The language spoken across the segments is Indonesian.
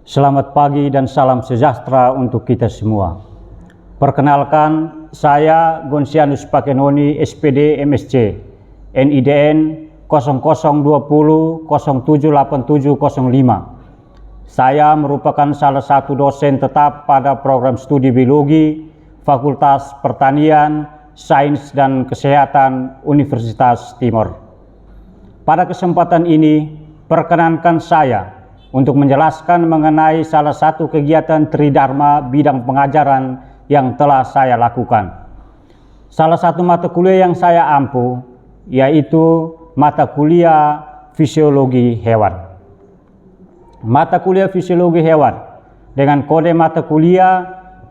Selamat pagi dan salam sejahtera untuk kita semua. Perkenalkan, saya Gonsianus Pakenoni, SPD MSc, NIDN 0020078705. Saya merupakan salah satu dosen tetap pada program studi biologi Fakultas Pertanian, Sains dan Kesehatan Universitas Timor. Pada kesempatan ini, perkenankan saya untuk menjelaskan mengenai salah satu kegiatan Tridharma bidang pengajaran yang telah saya lakukan. Salah satu mata kuliah yang saya ampu yaitu mata kuliah Fisiologi Hewan. Mata kuliah Fisiologi Hewan dengan kode mata kuliah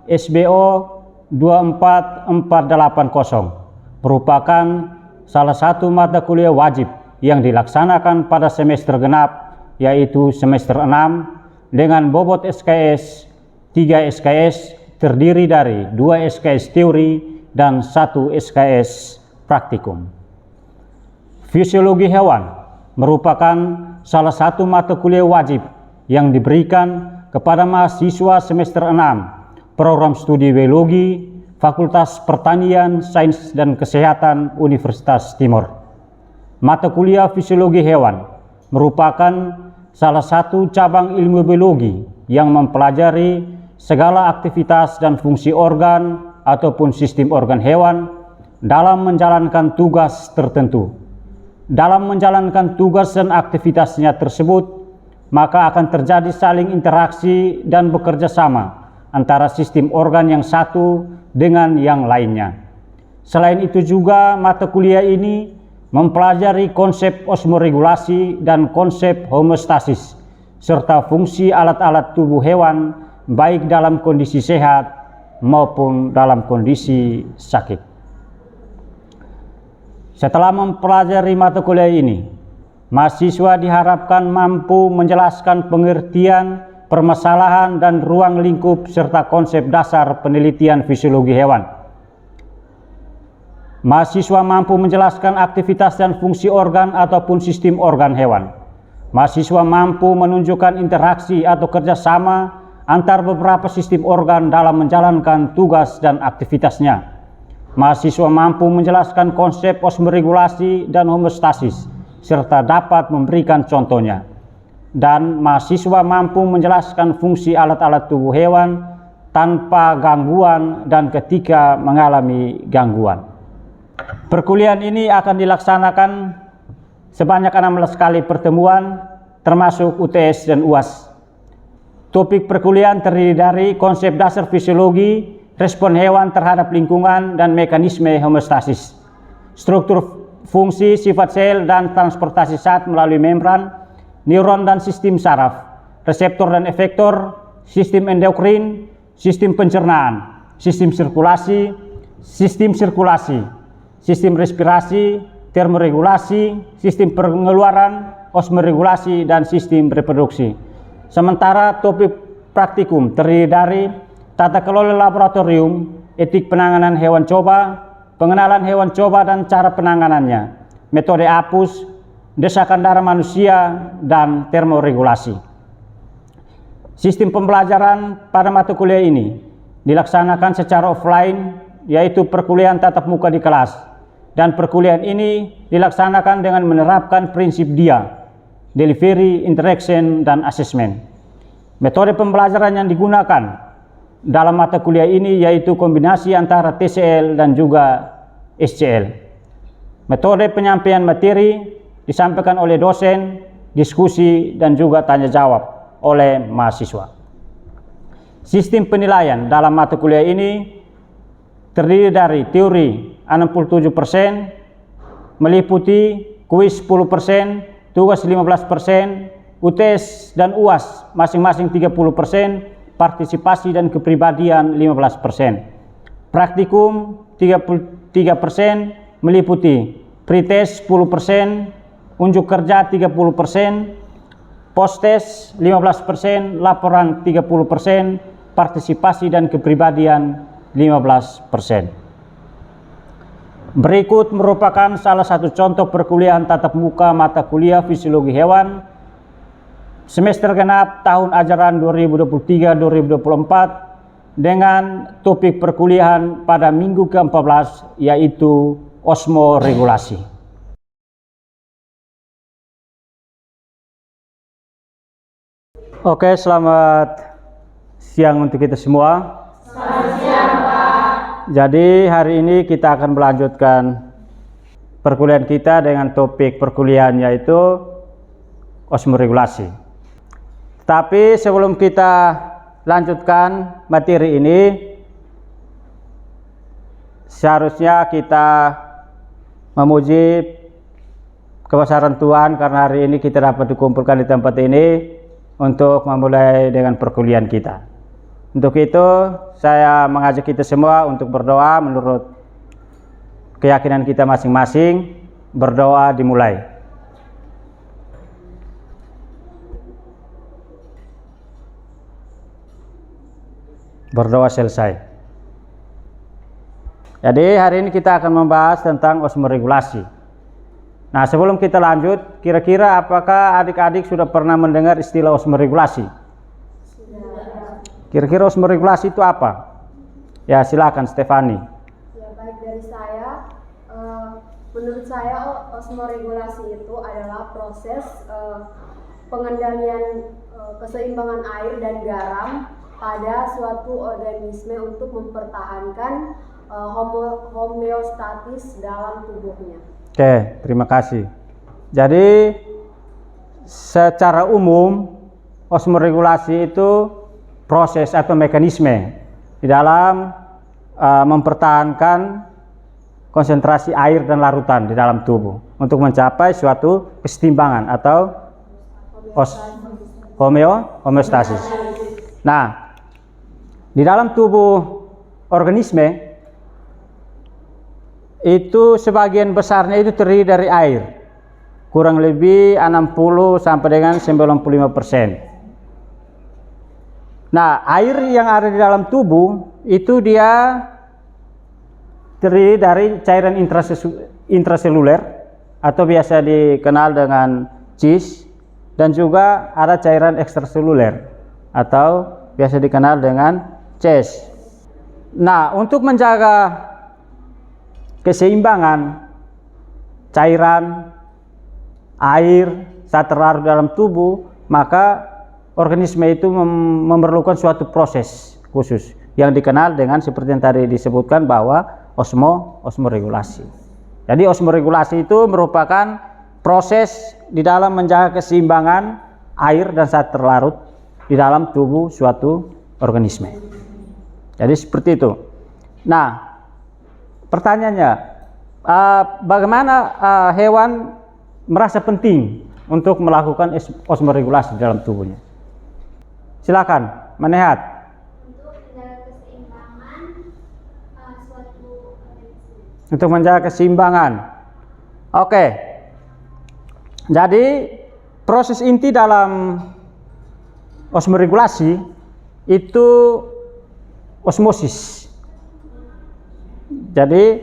SBO 24480 merupakan salah satu mata kuliah wajib yang dilaksanakan pada semester genap, yaitu semester 6 dengan bobot SKS 3 SKS terdiri dari 2 SKS teori dan 1 SKS praktikum. Fisiologi hewan merupakan salah satu mata kuliah wajib yang diberikan kepada mahasiswa semester 6 program studi biologi Fakultas Pertanian, Sains dan Kesehatan Universitas Timor. Mata kuliah Fisiologi Hewan merupakan salah satu cabang ilmu biologi yang mempelajari segala aktivitas dan fungsi organ ataupun sistem organ hewan dalam menjalankan tugas tertentu. Dalam menjalankan tugas dan aktivitasnya tersebut, maka akan terjadi saling interaksi dan bekerja sama antara sistem organ yang satu dengan yang lainnya. Selain itu juga mata kuliah ini mempelajari konsep osmoregulasi dan konsep homeostasis, serta fungsi alat-alat tubuh hewan baik dalam kondisi sehat maupun dalam kondisi sakit. Setelah mempelajari mata kuliah ini, mahasiswa diharapkan mampu menjelaskan pengertian, permasalahan, dan ruang lingkup serta konsep dasar penelitian fisiologi hewan. Mahasiswa mampu menjelaskan aktivitas dan fungsi organ ataupun sistem organ hewan. Mahasiswa mampu menunjukkan interaksi atau kerjasama antar beberapa sistem organ dalam menjalankan tugas dan aktivitasnya. Mahasiswa mampu menjelaskan konsep osmoregulasi dan homeostasis, serta dapat memberikan contohnya. Dan mahasiswa mampu menjelaskan fungsi alat-alat tubuh hewan tanpa gangguan dan ketika mengalami gangguan. Perkuliahan ini akan dilaksanakan sebanyak 16 kali pertemuan termasuk UTS dan UAS. Topik perkuliahan terdiri dari konsep dasar fisiologi, respon hewan terhadap lingkungan dan mekanisme homeostasis, struktur fungsi sifat sel dan transportasi zat melalui membran, neuron dan sistem saraf, reseptor dan efektor, sistem endokrin, sistem pencernaan, sistem sirkulasi, sistem respirasi, termoregulasi, sistem pengeluaran, osmoregulasi, dan sistem reproduksi. Sementara topik praktikum terdiri dari tata kelola laboratorium, etik penanganan hewan coba, pengenalan hewan coba dan cara penanganannya, metode apus, desakan darah manusia, dan termoregulasi. Sistem pembelajaran pada mata kuliah ini dilaksanakan secara offline, yaitu perkuliahan tatap muka di kelas. Dan perkuliahan ini dilaksanakan dengan menerapkan prinsip DIA, Delivery, Interaction, dan Assessment. Metode pembelajaran yang digunakan dalam mata kuliah ini yaitu kombinasi antara TCL dan juga SCL. Metode penyampaian materi disampaikan oleh dosen, diskusi, dan juga tanya jawab oleh mahasiswa. Sistem penilaian dalam mata kuliah ini terdiri dari teori 67%, meliputi kuis 10%, tugas 15%, UTS dan UAS masing-masing 30%, partisipasi dan kepribadian 15%. Praktikum 33%, meliputi pretest 10%, unjuk kerja 30%, postes 15%, laporan 30%, partisipasi dan kepribadian 15%. Berikut merupakan salah satu contoh perkuliahan tatap muka mata kuliah Fisiologi Hewan semester genap tahun ajaran 2023-2024 dengan topik perkuliahan pada minggu ke-14 yaitu osmoregulasi. Oke, selamat siang untuk kita semua. Selamat siang, Pak. Jadi hari ini kita akan melanjutkan perkuliahan kita dengan topik perkuliahan yaitu osmoregulasi. Tapi sebelum kita lanjutkan materi ini, seharusnya kita memuji kebesaran Tuhan karena hari ini kita dapat dikumpulkan di tempat ini untuk memulai dengan perkuliahan kita. Untuk itu saya mengajak kita semua untuk berdoa menurut keyakinan kita masing-masing. Berdoa dimulai. Berdoa selesai. Jadi hari ini kita akan membahas tentang osmoregulasi. Nah, sebelum kita lanjut, kira-kira apakah adik-adik sudah pernah mendengar istilah osmoregulasi? Kira-kira osmoregulasi itu apa? Ya, silakan Stefani. Ya, baik dari saya. Menurut saya osmoregulasi itu adalah proses pengendalian keseimbangan air dan garam pada suatu organisme untuk mempertahankan homeostatis dalam tubuhnya. Oke, terima kasih. Jadi secara umum osmoregulasi itu proses atau mekanisme di dalam mempertahankan konsentrasi air dan larutan di dalam tubuh untuk mencapai suatu kesetimbangan atau homeostasis. Nah, di dalam tubuh organisme itu sebagian besarnya itu terdiri dari air, kurang lebih 60 sampai dengan 95%. Nah, air yang ada di dalam tubuh itu dia terdiri dari cairan intraseluler atau biasa dikenal dengan CIS, dan juga ada cairan ekstraseluler atau biasa dikenal dengan CES. Nah, untuk menjaga keseimbangan cairan air saat terlarut dalam tubuh, maka organisme itu memerlukan suatu proses khusus yang dikenal dengan seperti yang tadi disebutkan bahwa osmoregulasi. Jadi osmoregulasi itu merupakan proses di dalam menjaga keseimbangan air dan saat terlarut di dalam tubuh suatu organisme. Jadi seperti itu. Nah, pertanyaannya, bagaimana hewan merasa penting untuk melakukan osmoregulasi di dalam tubuhnya? Silakan, Manehat. Untuk menjaga keseimbangan. Oke. Jadi proses inti dalam osmoregulasi itu osmosis. Jadi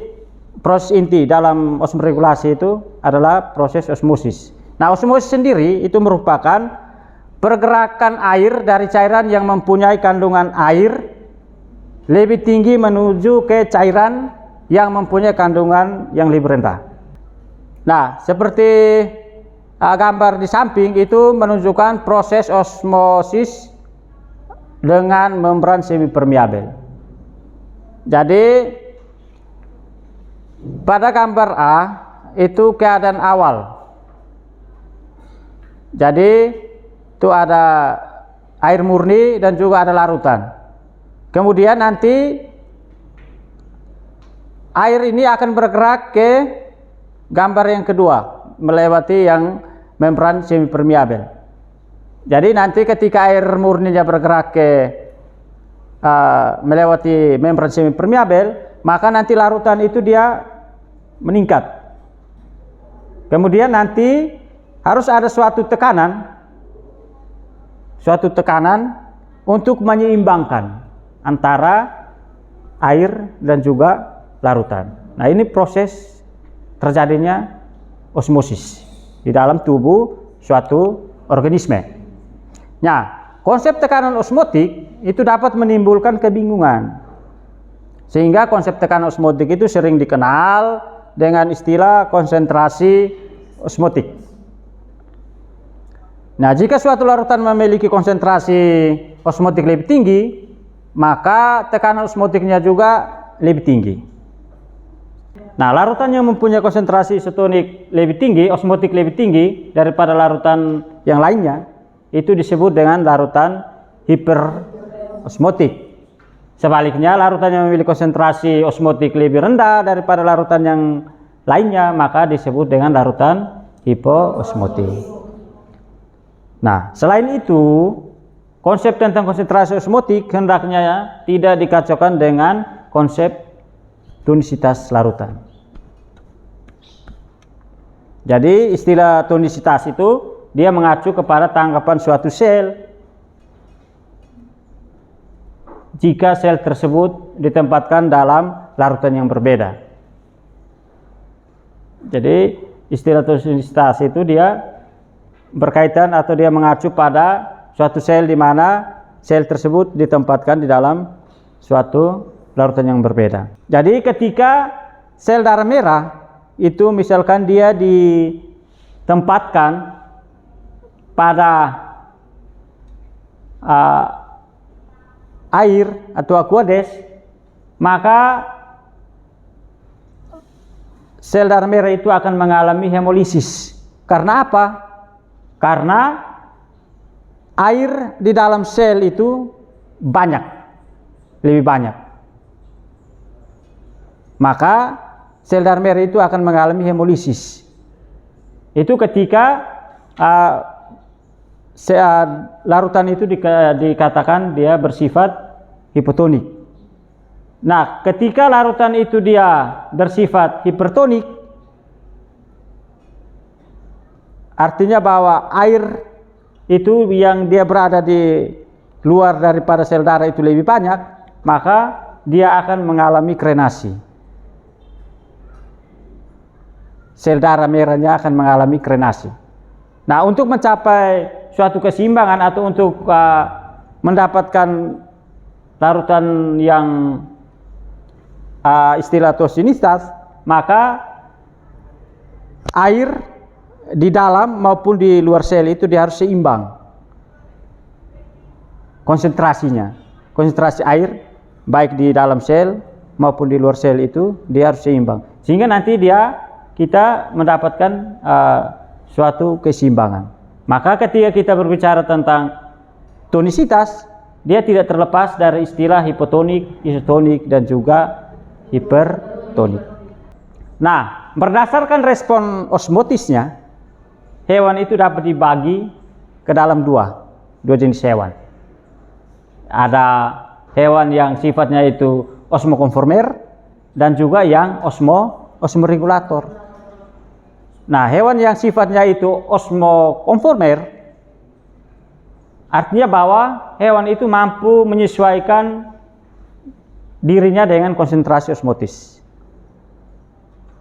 proses inti dalam osmoregulasi itu adalah proses osmosis. Nah, osmosis sendiri itu merupakan pergerakan air dari cairan yang mempunyai kandungan air lebih tinggi menuju ke cairan yang mempunyai kandungan yang lebih rendah. Nah, seperti gambar di samping itu menunjukkan proses osmosis dengan membran semipermeabel. Jadi pada gambar A itu keadaan awal. Jadi itu ada air murni dan juga ada larutan. Kemudian nanti air ini akan bergerak ke gambar yang kedua melewati yang membran semipermeabel. Jadi nanti ketika air murninya bergerak ke melewati membran semipermeabel, maka nanti larutan itu dia meningkat. Kemudian nanti harus ada suatu tekanan untuk menyeimbangkan antara air dan juga larutan. Nah, ini proses terjadinya osmosis di dalam tubuh suatu organisme. Nah, konsep tekanan osmotik itu dapat menimbulkan kebingungan. Sehingga konsep tekanan osmotik itu sering dikenal dengan istilah konsentrasi osmotik. Nah, jika suatu larutan memiliki konsentrasi osmotik lebih tinggi, maka tekanan osmotiknya juga lebih tinggi. Nah, larutan yang mempunyai konsentrasi isotonik lebih tinggi, osmotik lebih tinggi daripada larutan yang lainnya, itu disebut dengan larutan hiperosmotik. Sebaliknya, larutan yang memiliki konsentrasi osmotik lebih rendah daripada larutan yang lainnya, maka disebut dengan larutan hipoosmotik. Nah, selain itu, konsep tentang konsentrasi osmotik hendaknya tidak dikacaukan dengan konsep tonisitas larutan. Jadi istilah tonisitas itu dia mengacu kepada tangkapan suatu sel jika sel tersebut ditempatkan dalam larutan yang berbeda. Jadi istilah tonisitas itu dia berkaitan atau dia mengacu pada suatu sel di mana sel tersebut ditempatkan di dalam suatu larutan yang berbeda. Jadi ketika sel darah merah itu misalkan dia ditempatkan pada air atau aqueous, maka sel darah merah itu akan mengalami hemolisis. Karena apa? Karena air di dalam sel itu banyak, lebih banyak. Maka sel darah merah itu akan mengalami hemolisis. Itu ketika larutan itu dikatakan dia bersifat hipotonik. Nah, ketika larutan itu dia bersifat hipertonik, artinya bahwa air itu yang dia berada di luar daripada sel darah itu lebih banyak, maka dia akan mengalami krenasi. Sel darah merahnya akan mengalami krenasi. Nah, untuk mencapai suatu keseimbangan atau untuk mendapatkan larutan yang istilah tonisitas, maka air di dalam maupun di luar sel itu dia harus seimbang konsentrasinya. Konsentrasi air baik di dalam sel maupun di luar sel itu dia harus seimbang, sehingga nanti kita mendapatkan suatu keseimbangan. Maka ketika kita berbicara tentang tonisitas, dia tidak terlepas dari istilah hipotonik, isotonik, dan juga hipertonik. Nah, berdasarkan respon osmotisnya, hewan itu dapat dibagi ke dalam dua jenis hewan. Ada hewan yang sifatnya itu osmokonformer dan juga yang osmoregulator. Nah, hewan yang sifatnya itu osmokonformer artinya bahwa hewan itu mampu menyesuaikan dirinya dengan konsentrasi osmotis.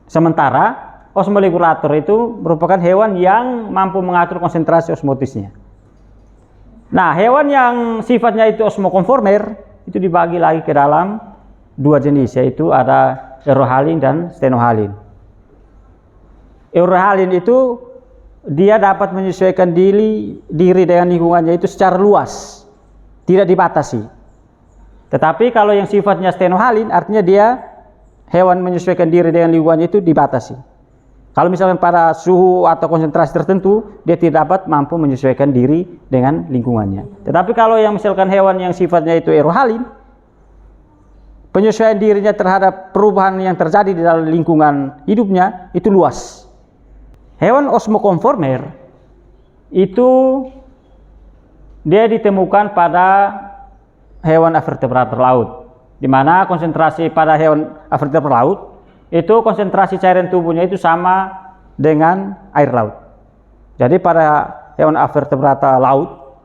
Sementara osmoregulator itu merupakan hewan yang mampu mengatur konsentrasi osmotisnya. Nah, hewan yang sifatnya itu osmokonformer itu dibagi lagi ke dalam dua jenis, yaitu ada eurohalin dan stenohalin. Eurohalin itu dia dapat menyesuaikan diri dengan lingkungannya itu secara luas, tidak dibatasi. Tetapi kalau yang sifatnya stenohalin artinya dia hewan menyesuaikan diri dengan lingkungannya itu dibatasi. Kalau misalkan pada suhu atau konsentrasi tertentu dia tidak dapat mampu menyesuaikan diri dengan lingkungannya. Tetapi kalau yang misalkan hewan yang sifatnya itu eurohalin, penyesuaian dirinya terhadap perubahan yang terjadi di dalam lingkungan hidupnya itu luas. Hewan osmokonformer itu dia ditemukan pada hewan avertebrator laut, di mana konsentrasi pada hewan avertebrator laut itu konsentrasi cairan tubuhnya itu sama dengan air laut. Jadi pada hewan avertebrata laut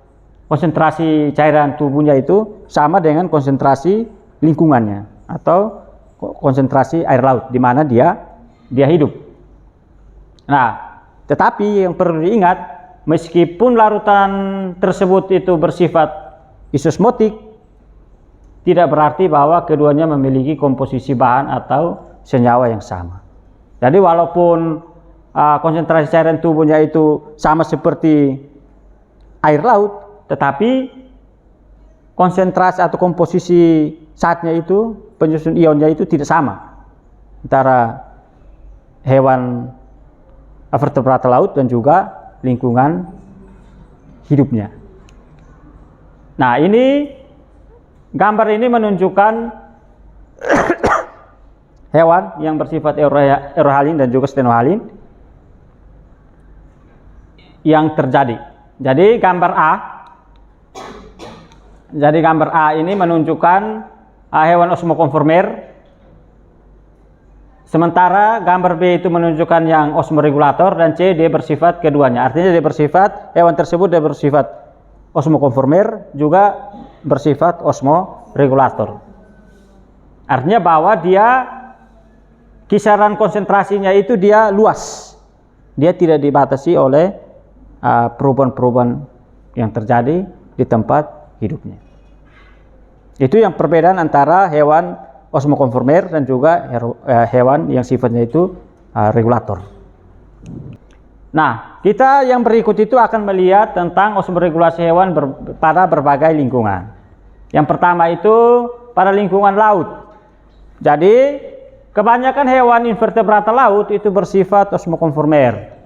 konsentrasi cairan tubuhnya itu sama dengan konsentrasi lingkungannya atau konsentrasi air laut di mana dia hidup. Nah, tetapi yang perlu diingat meskipun larutan tersebut itu bersifat isosmotik, tidak berarti bahwa keduanya memiliki komposisi bahan atau senyawa yang sama. Jadi walaupun konsentrasi cairan tubuhnya itu sama seperti air laut, tetapi konsentrasi atau komposisi zatnya itu, penyusun ionnya itu tidak sama antara hewan vertebrata laut dan juga lingkungan hidupnya. Nah, ini gambar ini menunjukkan hewan yang bersifat eurohalin dan juga stenohalin yang terjadi. Jadi gambar A ini menunjukkan hewan osmokonformer, sementara gambar B itu menunjukkan yang osmoregulator, dan C dia bersifat keduanya. Artinya dia bersifat, hewan tersebut dia bersifat osmokonformer juga bersifat osmoregulator. Artinya bahwa dia kisaran konsentrasinya itu dia luas, dia tidak dibatasi oleh perubahan-perubahan yang terjadi di tempat hidupnya. Itu yang perbedaan antara hewan osmokonformer dan juga hewan yang sifatnya itu regulator. Nah, kita yang berikut itu akan melihat tentang osmoregulasi hewan pada berbagai lingkungan. Yang pertama itu pada lingkungan laut. Jadi kebanyakan hewan invertebrata laut itu bersifat osmokonformer.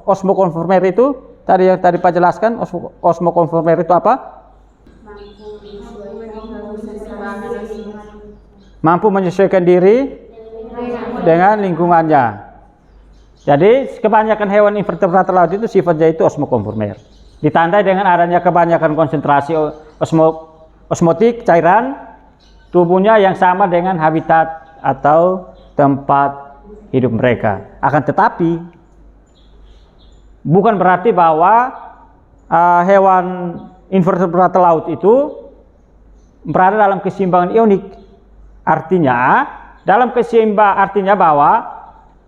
Osmokonformer itu yang tadi Pak jelaskan, osmokonformer itu apa? Mampu menyesuaikan diri dengan lingkungannya. Jadi kebanyakan hewan invertebrata laut itu sifatnya itu osmokonformer. Ditandai dengan adanya kebanyakan konsentrasi osmotik cairan tubuhnya yang sama dengan habitat atau tempat hidup mereka. Akan tetapi bukan berarti bahwa hewan invertebrata laut itu berada dalam keseimbangan ionik. Artinya bahwa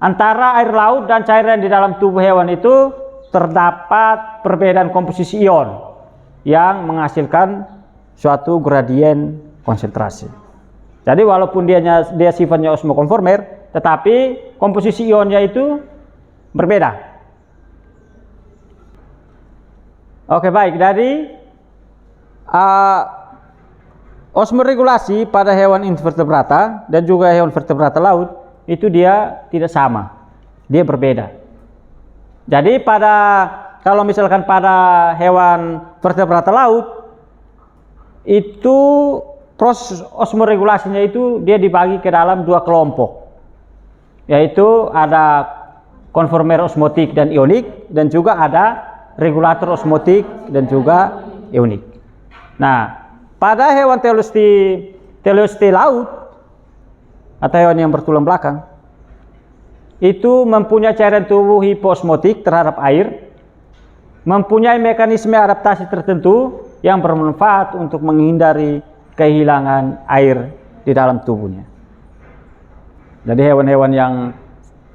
antara air laut dan cairan di dalam tubuh hewan itu terdapat perbedaan komposisi ion yang menghasilkan suatu gradien konsentrasi. Jadi walaupun dia sifatnya osmokonformer, tetapi komposisi ionnya itu berbeda. Oke, baik. Dari osmoregulasi pada hewan invertebrata dan juga hewan vertebrata laut itu dia tidak sama, dia berbeda. Jadi kalau misalkan pada hewan vertebrata laut itu proses osmoregulasinya itu dia dibagi ke dalam dua kelompok, yaitu ada konformer osmotik dan ionik, dan juga ada regulator osmotik dan juga ionik. Nah, pada hewan teleoste laut atau hewan yang bertulang belakang itu mempunyai cairan tubuh hipoosmotik terhadap air, mempunyai mekanisme adaptasi tertentu yang bermanfaat untuk menghindari kehilangan air di dalam tubuhnya. Jadi hewan-hewan yang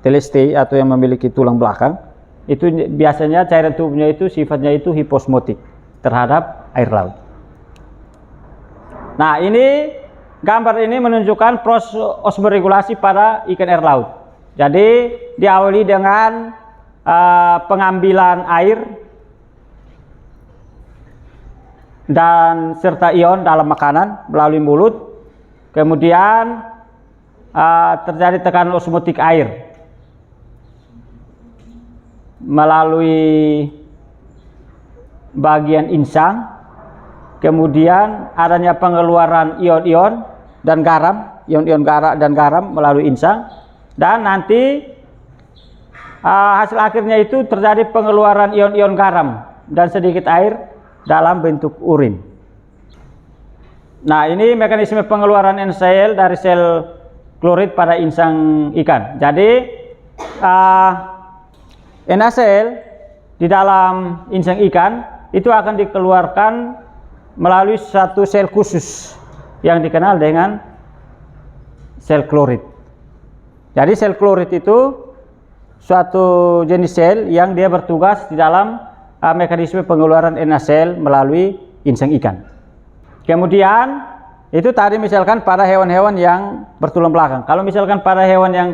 teleoste atau yang memiliki tulang belakang itu biasanya cairan tubuhnya itu sifatnya itu hiposmotik terhadap air laut. Nah, ini gambar ini menunjukkan proses osmoregulasi pada ikan air laut. Jadi diawali dengan pengambilan air dan serta ion dalam makanan melalui mulut. Kemudian terjadi tekanan osmotik air melalui bagian insang, kemudian adanya pengeluaran ion-ion dan garam, ion-ion dan garam melalui insang, dan nanti hasil akhirnya itu terjadi pengeluaran ion-ion garam dan sedikit air dalam bentuk urin. Nah, ini mekanisme pengeluaran NaCl dari sel klorid pada insang ikan. Jadi NaCl di dalam insang ikan itu akan dikeluarkan melalui satu sel khusus yang dikenal dengan sel klorid. Jadi sel klorid itu suatu jenis sel yang dia bertugas di dalam mekanisme pengeluaran NaCl melalui insang ikan. Kemudian itu tadi misalkan pada hewan-hewan yang bertulang belakang. Kalau misalkan pada hewan yang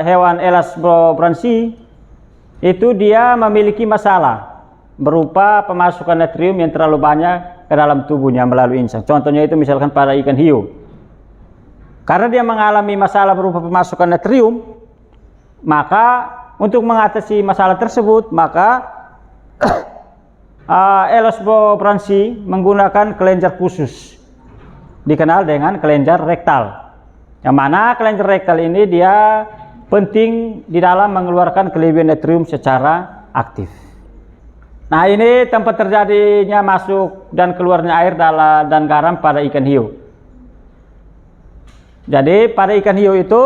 hewan Elasmobranchi, itu dia memiliki masalah berupa pemasukan natrium yang terlalu banyak ke dalam tubuhnya melalui insang. Contohnya itu misalkan pada ikan hiu. Karena dia mengalami masalah berupa pemasukan natrium, maka untuk mengatasi masalah tersebut, maka Elasmobranchi menggunakan kelenjar khusus, dikenal dengan kelenjar rektal. Yang mana kelenjar rektal ini dia penting di dalam mengeluarkan kelebihan natrium secara aktif. Nah, ini tempat terjadinya masuk dan keluarnya air dan garam pada ikan hiu. Jadi pada ikan hiu itu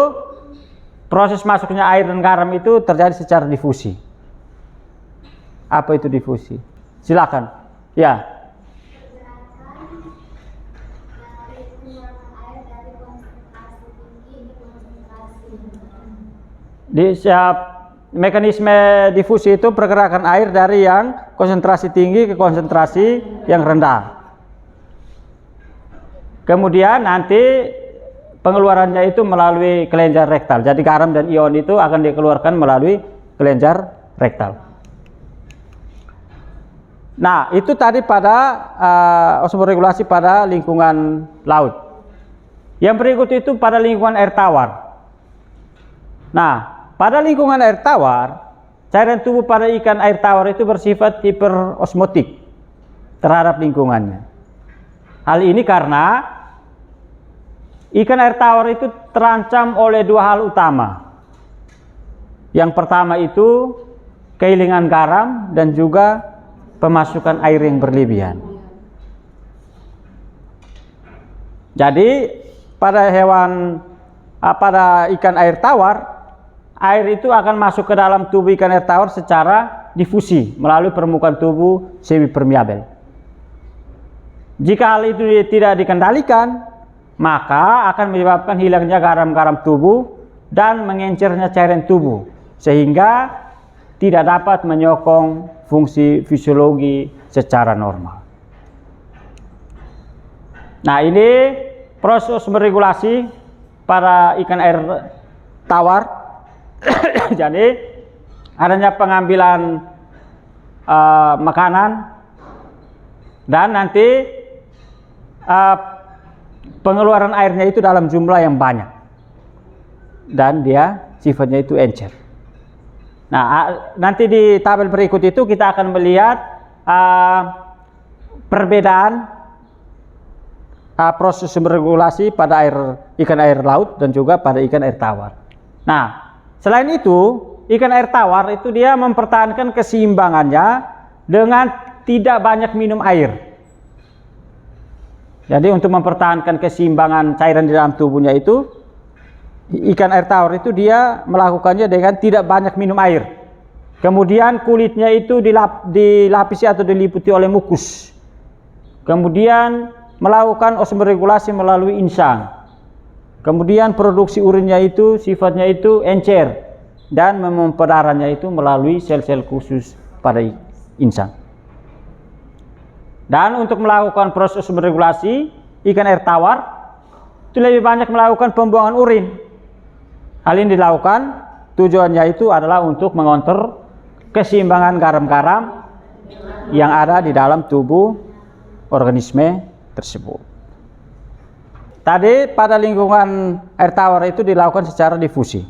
proses masuknya air dan garam itu terjadi secara difusi. Apa itu difusi? Silakan. Ya. Mekanisme difusi itu pergerakan air dari yang konsentrasi tinggi ke konsentrasi yang rendah. Kemudian nanti pengeluarannya itu melalui kelenjar rektal. Jadi garam dan ion itu akan dikeluarkan melalui kelenjar rektal. Nah, itu tadi pada osmoregulasi pada lingkungan laut. Yang berikut itu pada lingkungan air tawar. Nah, pada lingkungan air tawar, cairan tubuh pada ikan air tawar itu bersifat hiperosmotik terhadap lingkungannya. Hal ini karena ikan air tawar itu terancam oleh dua hal utama. Yang pertama itu kehilangan garam dan juga pemasukan air yang berlebihan. Jadi pada ikan air tawar, air itu akan masuk ke dalam tubuh ikan air tawar secara difusi melalui permukaan tubuh semi permeabel. Jika hal itu tidak dikendalikan, maka akan menyebabkan hilangnya garam-garam tubuh dan mengencernya cairan tubuh, sehingga tidak dapat menyokong fungsi fisiologi secara normal. Nah, ini proses meregulasi pada ikan air tawar. Jadi adanya pengambilan makanan dan nanti pengeluaran airnya itu dalam jumlah yang banyak dan dia sifatnya itu encer. Nah, nanti di tabel berikut itu kita akan melihat perbedaan proses meregulasi pada ikan air laut dan juga pada ikan air tawar. Nah, selain itu, ikan air tawar itu dia mempertahankan keseimbangannya dengan tidak banyak minum air. Jadi untuk mempertahankan keseimbangan cairan di dalam tubuhnya itu, ikan air tawar itu dia melakukannya dengan tidak banyak minum air. Kemudian kulitnya itu dilapisi atau diliputi oleh mukus. Kemudian melakukan osmoregulasi melalui insang. Kemudian produksi urinnya itu sifatnya itu encer dan memompa darahnya itu melalui sel-sel khusus pada insang. Dan untuk melakukan proses osmoregulasi, ikan air tawar itu lebih banyak melakukan pembuangan urin. Hal ini dilakukan tujuannya itu adalah untuk mengontrol keseimbangan garam-garam yang ada di dalam tubuh organisme tersebut. Tadi pada lingkungan air tawar itu dilakukan secara difusi.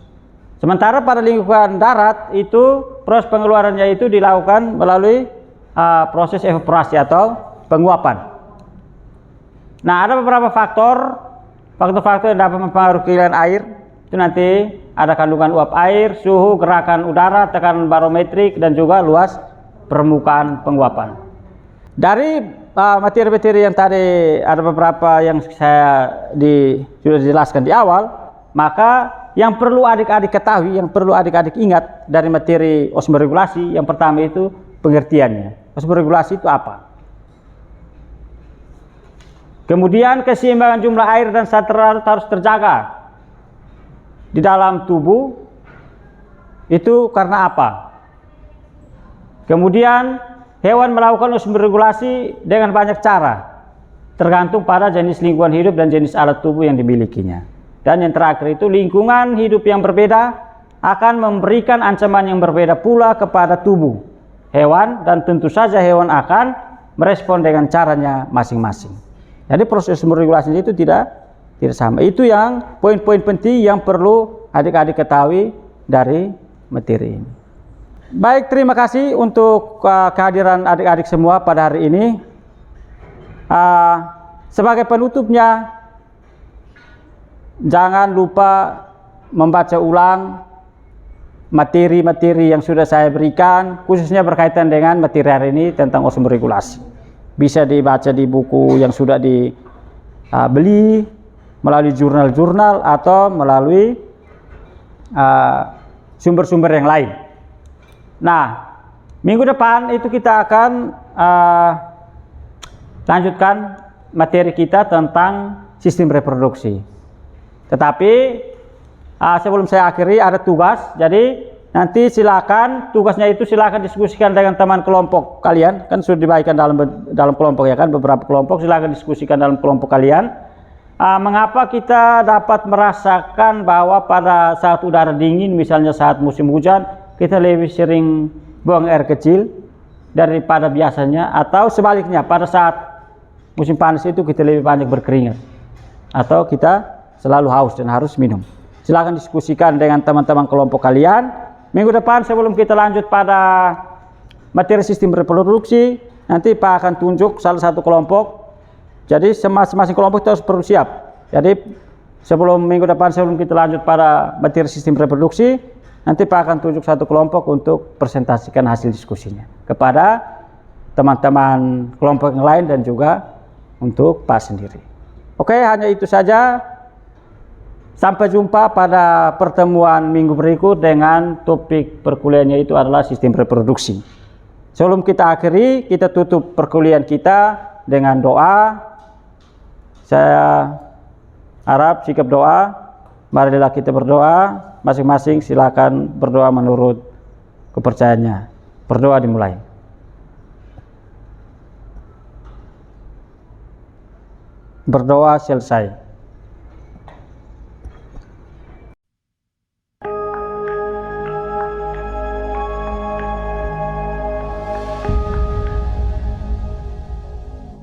Sementara pada lingkungan darat itu proses pengeluarannya itu dilakukan melalui proses evaporasi atau penguapan. Nah, ada beberapa faktor-faktor yang dapat mempengaruhi kehilangan air. Itu nanti ada kandungan uap air, suhu, gerakan udara, tekanan barometrik, dan juga luas permukaan penguapan. Dari materi-materi yang tadi ada beberapa yang saya sudah dijelaskan di awal, maka yang perlu adik-adik ketahui, yang perlu adik-adik ingat dari materi osmoregulasi, yang pertama itu pengertiannya. Osmoregulasi itu apa? Kemudian keseimbangan jumlah air dan zat terlarut harus terjaga di dalam tubuh Itu karena apa? Kemudian hewan melakukan osmoregulasi dengan banyak cara, tergantung pada jenis lingkungan hidup dan jenis alat tubuh yang dimilikinya. Dan yang terakhir itu, lingkungan hidup yang berbeda akan memberikan ancaman yang berbeda pula kepada tubuh hewan, dan tentu saja hewan akan merespon dengan caranya masing-masing. Jadi proses osmoregulasi itu tidak sama. Itu yang poin-poin penting yang perlu adik-adik ketahui dari materi ini. Baik, terima kasih untuk kehadiran adik-adik semua pada hari ini. Sebagai penutupnya, jangan lupa membaca ulang materi-materi yang sudah saya berikan, khususnya berkaitan dengan materi hari ini tentang osmoregulasi. Bisa dibaca di buku yang sudah dibeli, melalui jurnal-jurnal, atau melalui sumber-sumber yang lain. Nah, minggu depan itu kita akan lanjutkan materi kita tentang sistem reproduksi. Tetapi sebelum saya akhiri, ada tugas. Jadi nanti silakan, tugasnya itu silakan diskusikan dengan teman kelompok kalian. Kan sudah dibagikan dalam kelompok ya kan, beberapa kelompok. Silakan diskusikan dalam kelompok kalian. Mengapa kita dapat merasakan bahwa pada saat udara dingin, misalnya saat musim hujan, kita lebih sering buang air kecil daripada biasanya, atau sebaliknya pada saat musim panas itu kita lebih banyak berkeringat, atau kita selalu haus dan harus minum. Silakan diskusikan dengan teman-teman kelompok kalian. Minggu depan sebelum kita lanjut pada materi sistem reproduksi, nanti Pak akan tunjuk salah satu kelompok. Jadi masing-masing kelompok itu harus perlu siap. Jadi sebelum minggu depan, sebelum kita lanjut pada materi sistem reproduksi, nanti Pak akan tunjuk satu kelompok untuk presentasikan hasil diskusinya kepada teman-teman kelompok yang lain dan juga untuk Pak sendiri. Oke, hanya itu saja. Sampai jumpa pada pertemuan minggu berikut dengan topik perkuliahannya itu adalah sistem reproduksi. Sebelum kita akhiri, kita tutup perkuliahan kita dengan doa. Saya harap sikap doa. Marilah kita berdoa. Masing-masing silakan berdoa menurut kepercayaannya. Berdoa dimulai. Berdoa selesai.